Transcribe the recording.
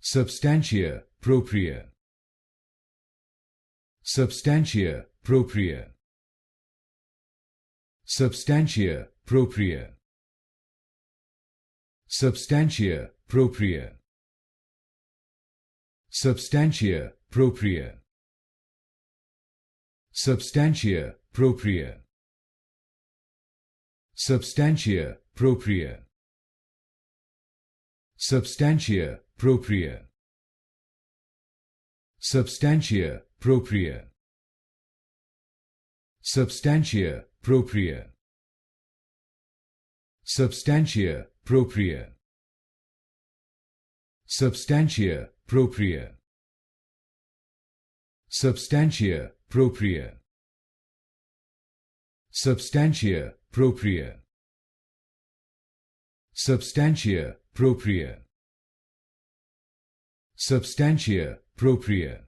Substantia Propria. Substantia Propria. Substantia Propria. Substantia Propria. Substantia Propria. Substantia Propria. Substantia Propria. Substantia Propria. Substantia Propria. Substantia Propria. Substantia Propria. Substantia Propria. Substantia Propria. Substantia Propria. Substantia Propria. Substantia Propria.